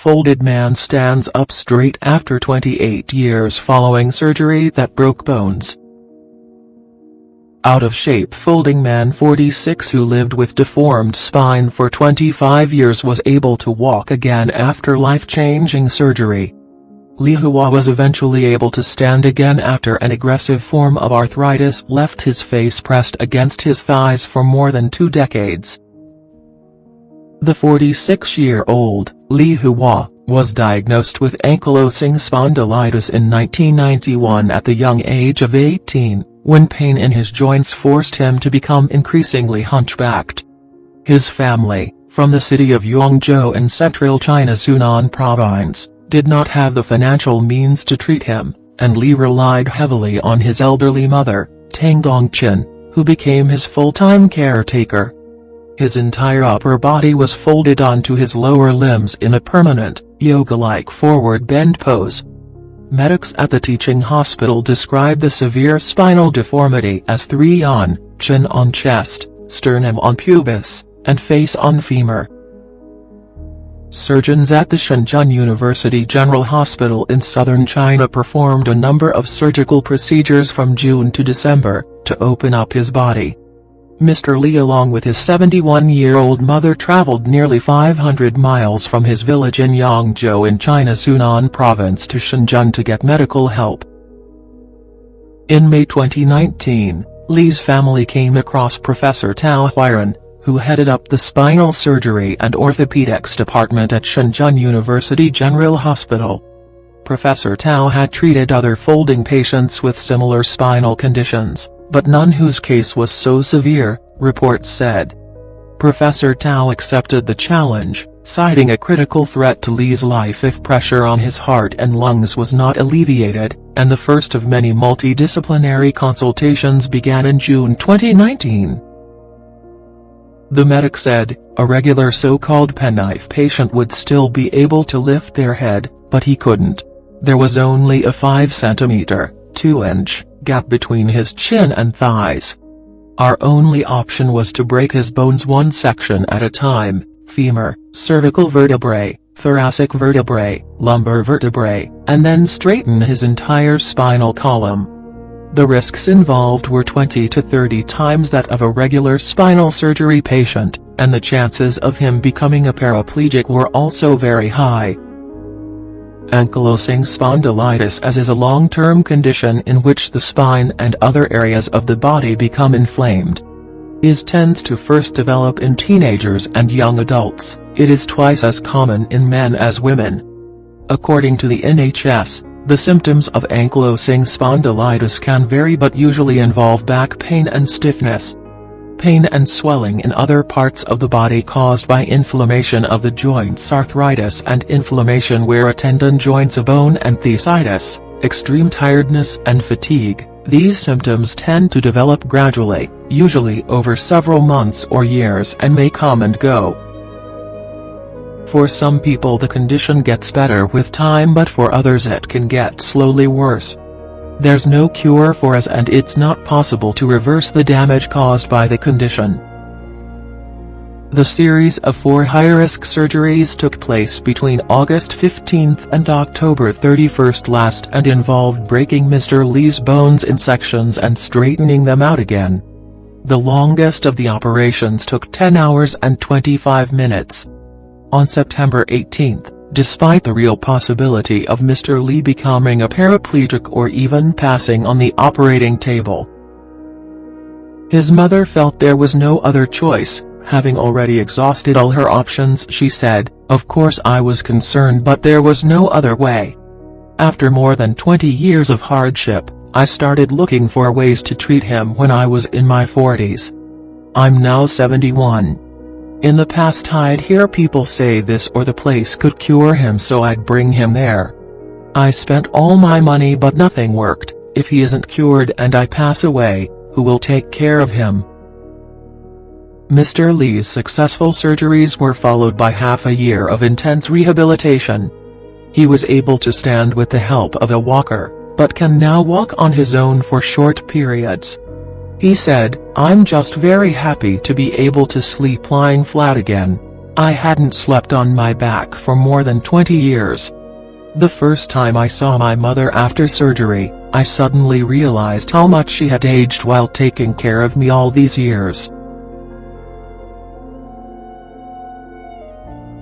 folded man stands up straight after 28 years following surgery that broke bones. Out-of-shape folding man 46 who lived with deformed spine for 25 years was able to walk again after life-changing surgery. Li Hua was eventually able to stand again after an aggressive form of arthritis left his face pressed against his thighs for more than 2 decades. The 46-year-old, Li Hua, was diagnosed with ankylosing spondylitis in 1991 at the young age of 18, when pain in his joints forced him to become increasingly hunchbacked. His family, from the city of Yongzhou in central China's Hunan province, did not have the financial means to treat him, and Li relied heavily on his elderly mother, Tang Dongqin, who became his full-time caretaker. His entire upper body was folded onto his lower limbs in a permanent, yoga-like forward bend pose. Medics at the teaching hospital described the severe spinal deformity as 3 on, chin on chest, sternum on pubis, and face on femur. Surgeons at the Shenzhen University General Hospital in southern China performed a number of surgical procedures from June to December, to open up his body. Mr. Li along with his 71-year-old mother traveled nearly 500 miles from his village in Yongzhou in China's Hunan province to Shenzhen to get medical help. In May 2019, Li's family came across Professor Tao Huiran, who headed up the spinal surgery and orthopedics department at Shenzhen University General Hospital. Professor Tao had treated other folding patients with similar spinal conditions, but none whose case was so severe, reports said. Professor Tao accepted the challenge, citing a critical threat to Li's life if pressure on his heart and lungs was not alleviated, and the first of many multidisciplinary consultations began in June 2019. The medic said, a regular so-called penknife patient would still be able to lift their head, but he couldn't. There was only a 5 cm, 2-inch, gap between his chin and thighs. Our only option was to break his bones one section at a time, femur, cervical vertebrae, thoracic vertebrae, lumbar vertebrae, and then straighten his entire spinal column. The risks involved were 20 to 30 times that of a regular spinal surgery patient, and the chances of him becoming a paraplegic were also very high. Ankylosing spondylitis is a long-term condition in which the spine and other areas of the body become inflamed. It tends to first develop in teenagers and young adults. It is twice as common in men as women. According to the NHS, the symptoms of ankylosing spondylitis can vary but usually involve back pain and stiffness. Pain and swelling in other parts of the body caused by inflammation of the joints, arthritis and inflammation where a tendon joins a bone, and fasciitis, extreme tiredness and fatigue. These symptoms tend to develop gradually, usually over several months or years, and may come and go. For some people the condition gets better with time, but for others it can get slowly worse. There's no cure for it, and it's not possible to reverse the damage caused by the condition. The series of 4 high-risk surgeries took place between August 15 and October 31 last and involved breaking Mr. Li's bones in sections and straightening them out again. The longest of the operations took 10 hours and 25 minutes. On September 18, despite the real possibility of Mr. Li becoming a paraplegic or even passing on the operating table, his mother felt there was no other choice, having already exhausted all her options. She said, "Of course I was concerned, but there was no other way. After more than 20 years of hardship, I started looking for ways to treat him when I was in my 40s. I'm now 71. In the past I'd hear people say this or the place could cure him, so I'd bring him there. I spent all my money but nothing worked. If he isn't cured and I pass away, who will take care of him?" Mr. Li's successful surgeries were followed by half a year of intense rehabilitation. He was able to stand with the help of a walker, but can now walk on his own for short periods. He said, "I'm just very happy to be able to sleep lying flat again. I hadn't slept on my back for more than 20 years. The first time I saw my mother after surgery, I suddenly realized how much she had aged while taking care of me all these years.